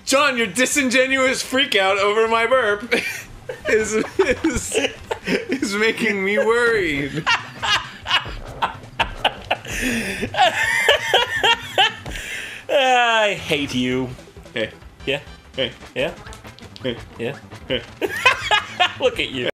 John, your disingenuous freakout over my burp is making me worried. I hate you. Hey. Yeah. Hey. Yeah. Hey. Yeah. Look at you.